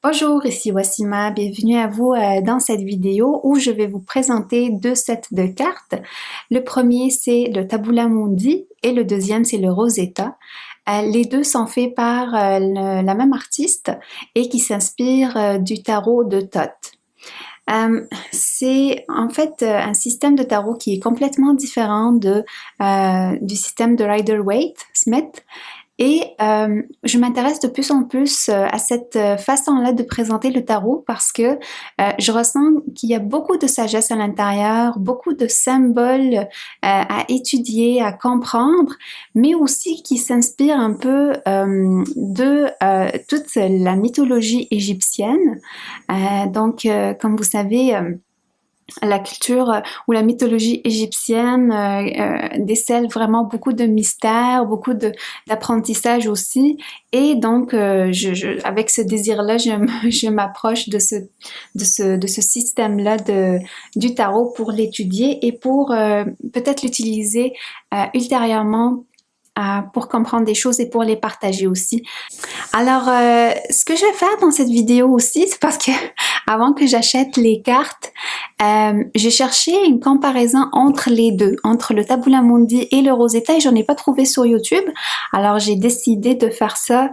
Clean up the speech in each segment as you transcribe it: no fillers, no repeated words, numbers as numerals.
Bonjour, ici Wassima, bienvenue à vous dans cette vidéo où je vais vous présenter deux sets de cartes. Le premier c'est le Tabula Mundi et le deuxième c'est le Rosetta. Les deux sont faits par la même artiste et qui s'inspire du tarot de Thoth. C'est en fait un système de tarot qui est complètement différent du système de Rider-Waite-Smith. Et je m'intéresse de plus en plus à cette façon-là de présenter le tarot parce que je ressens qu'il y a beaucoup de sagesse à l'intérieur, beaucoup de symboles à étudier, à comprendre, mais aussi qui s'inspire un peu de toute la mythologie égyptienne. Comme vous savez, la culture ou la mythologie égyptienne décèle vraiment beaucoup de mystères, beaucoup d'apprentissage aussi. Et donc, avec ce désir-là, je m'approche de ce système-là du tarot pour l'étudier et pour peut-être l'utiliser ultérieurement pour comprendre des choses et pour les partager aussi. Alors, ce que je vais faire dans cette vidéo aussi, c'est parce que avant que j'achète les cartes, j'ai cherché une comparaison entre les deux, entre le Tabula Mundi et le Rosetta, et j'en ai pas trouvé sur YouTube. Alors, j'ai décidé de faire ça,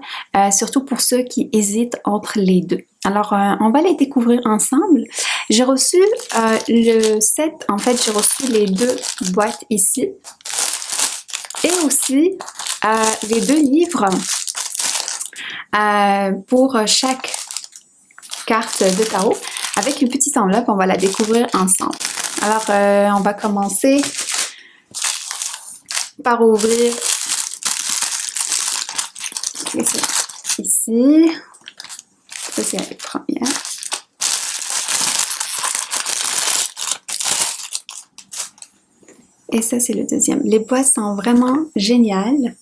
surtout pour ceux qui hésitent entre les deux. Alors, on va les découvrir ensemble. J'ai reçu le set, en fait, j'ai reçu les deux boîtes ici. Et aussi les deux livres pour chaque carte de tarot avec une petite enveloppe. On va la découvrir ensemble. Alors, on va commencer par ouvrir ici. Ça, c'est la première. Et ça, c'est le deuxième. Les boîtes sont vraiment géniales,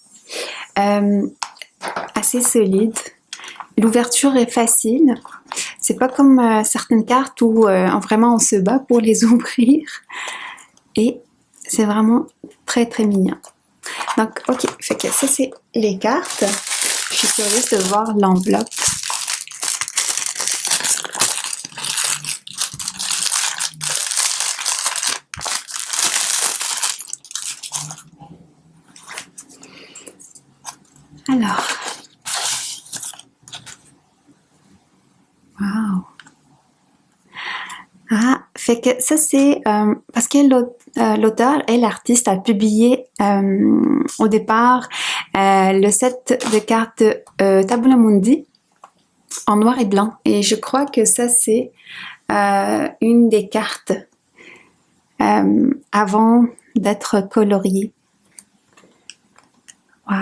assez solides. L'ouverture est facile. C'est pas comme certaines cartes où vraiment on se bat pour les ouvrir. Et c'est vraiment très très mignon. Donc, ok, fait que ça c'est les cartes. Je suis curieuse de voir l'enveloppe. Alors, wow. Ah, fait que ça c'est parce que l'auteur et l'artiste a publié au départ le set de cartes Tabula Mundi en noir et blanc, et je crois que ça c'est une des cartes avant d'être coloriée. Wow.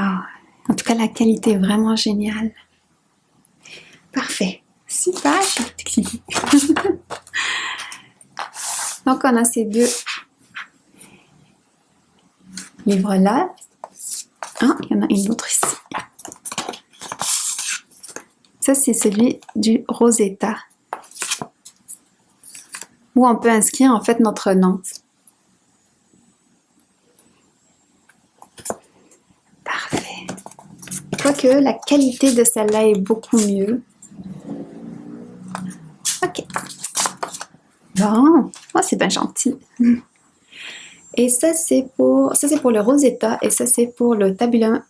En tout cas, la qualité est vraiment géniale. Parfait. Super, je suis excitée. Donc, on a ces deux livres-là. Ah, il y en a une autre ici. Ça, c'est celui du Rosetta, où on peut inscrire en fait notre nom. Parfait. Quoique la qualité de celle-là est beaucoup mieux. Ok. Bon, oh, c'est bien gentil. Et ça c'est pour le Rosetta et ça c'est pour le Tabula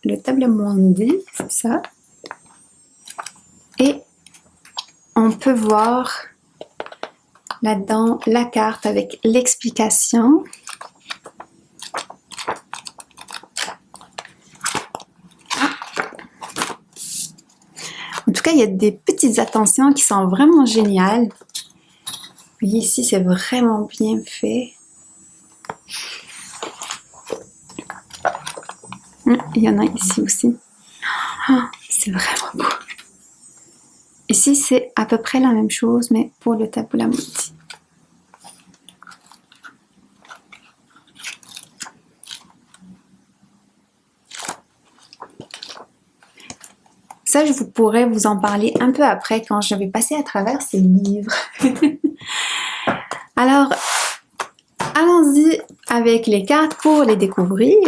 Mundi, c'est ça. Et on peut voir là-dedans la carte avec l'explication. En tout cas, il y a des petites attentions qui sont vraiment géniales. Vous voyez ici, c'est vraiment bien fait. Il y en a ici aussi. Oh, c'est vraiment beau. Ici, c'est à peu près la même chose, mais pour le Tabula Mundi. Ça, je pourrais vous en parler un peu après quand je vais passer à travers ces livres. Alors, allons-y avec les cartes pour les découvrir.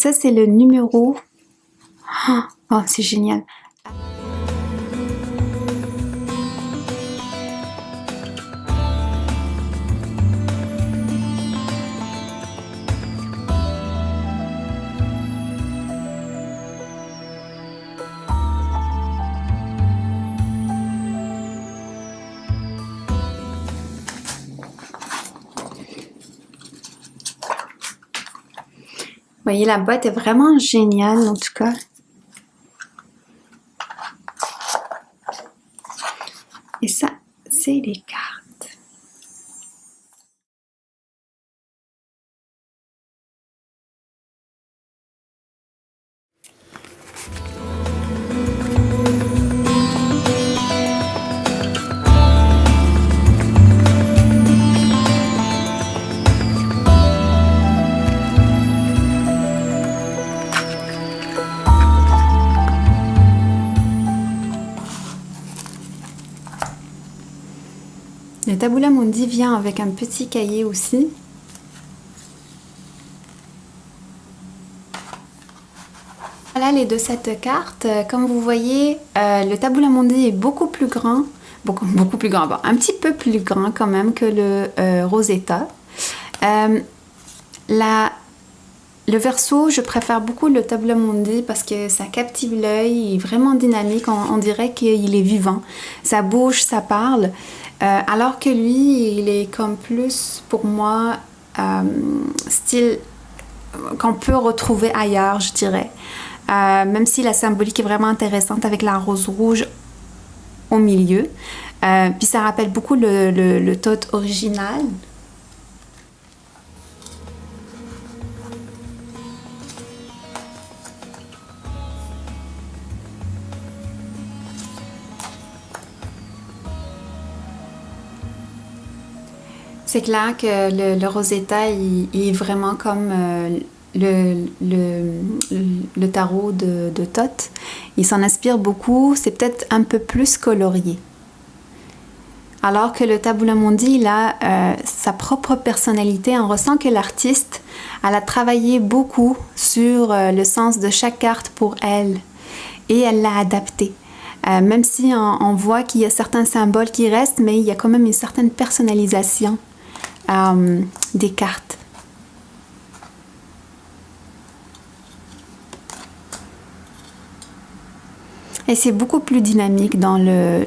Ça, c'est le numéro. Oh, c'est génial. Vous voyez, la boîte est vraiment géniale, en tout cas. Et ça, c'est les cartes. Le Tabula Mundi vient avec un petit cahier aussi. Voilà les deux sets de cartes. Comme vous voyez, le Tabula Mundi est beaucoup plus grand. Beaucoup plus grand. Bon, un petit peu plus grand quand même que le Rosetta. Le verso, je préfère beaucoup le Tabula Mundi parce que ça captive l'œil, il est vraiment dynamique, on dirait qu'il est vivant. Ça bouge, ça parle. Alors que lui, il est comme plus, pour moi, style qu'on peut retrouver ailleurs, je dirais. Même si la symbolique est vraiment intéressante avec la rose rouge au milieu. Puis ça rappelle beaucoup le tote original. C'est clair que le Rosetta, il est vraiment comme le tarot de Thoth. Il s'en inspire beaucoup, c'est peut-être un peu plus colorié. Alors que le Tabula Mundi, il a sa propre personnalité. On ressent que l'artiste, elle a travaillé beaucoup sur le sens de chaque carte pour elle. Et elle l'a adapté. Même si on voit qu'il y a certains symboles qui restent, mais il y a quand même une certaine personnalisation des cartes. Et c'est beaucoup plus dynamique dans le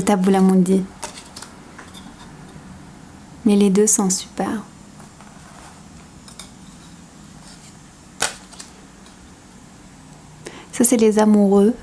Tabula Mundi. Mais les deux sont super. Ça, c'est les amoureux.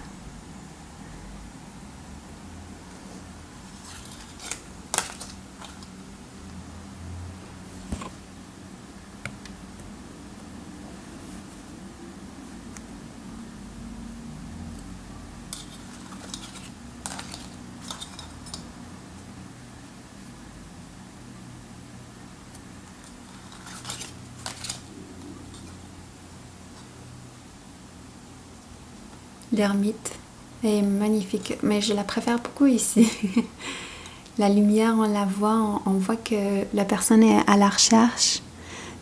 L'ermite est magnifique, mais je la préfère beaucoup ici. La lumière, on la voit, on voit que la personne est à la recherche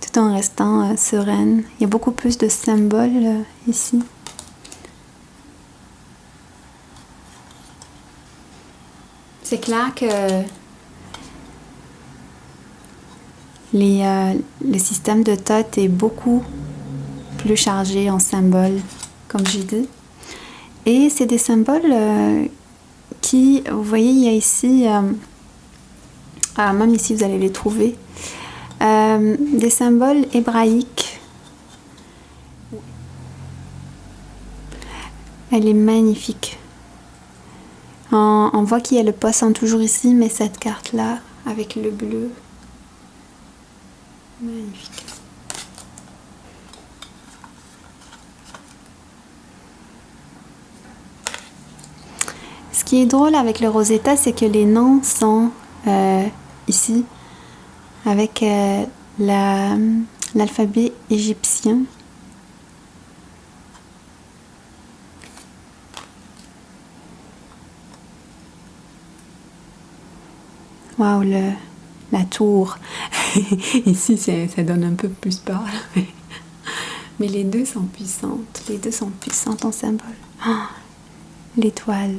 tout en restant sereine. Il y a beaucoup plus de symboles ici. C'est clair que le système de Thoth est beaucoup plus chargé en symboles, comme j'ai dit. Et c'est des symboles qui, vous voyez, il y a ici, même ici vous allez les trouver, des symboles hébraïques. Elle est magnifique. On voit qu'il y a le poisson toujours ici, mais cette carte-là, avec le bleu, magnifique. Ce qui est drôle avec le Rosetta, c'est que les noms sont ici, avec l'alphabet égyptien. Waouh, la tour. Ici, ça donne un peu plus peur. Mais les deux sont puissantes. Les deux sont puissantes en symbole. Ah, l'étoile.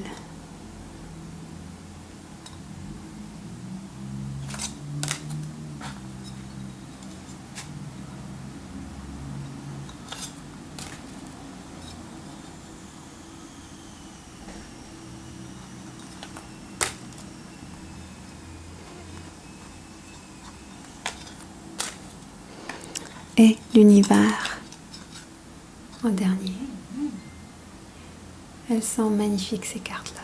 Et l'univers en dernier. Elles sont magnifiques ces cartes-là.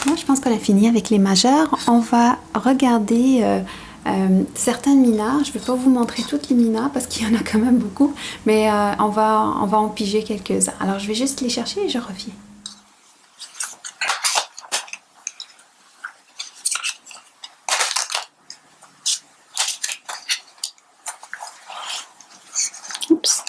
Moi je pense qu'on a fini avec les majeurs. On va regarder certains minas. Je ne vais pas vous montrer toutes les minas parce qu'il y en a quand même beaucoup, mais on va en piger quelques-uns. Alors je vais juste les chercher et je reviens. Oups.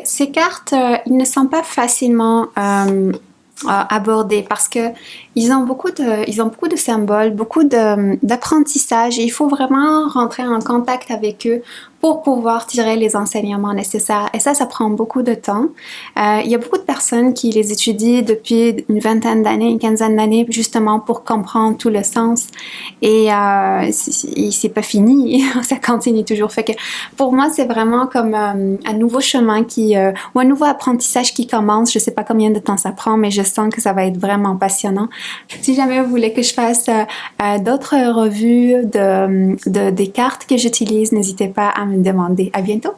Ces cartes, ils ne sont pas facilement abordées parce que ils ont beaucoup de symboles, beaucoup d'apprentissage et il faut vraiment rentrer en contact avec eux pour pouvoir tirer les enseignements nécessaires. Et ça prend beaucoup de temps. Il y a beaucoup de personnes qui les étudient depuis une vingtaine d'années, une quinzaine d'années, justement pour comprendre tout le sens. Et c'est pas fini, ça continue toujours. Fait que pour moi, c'est vraiment comme un nouveau chemin ou un nouveau apprentissage qui commence. Je sais pas combien de temps ça prend, mais je sens que ça va être vraiment passionnant. Si jamais vous voulez que je fasse d'autres revues des cartes que j'utilise, n'hésitez pas à me demander. À bientôt!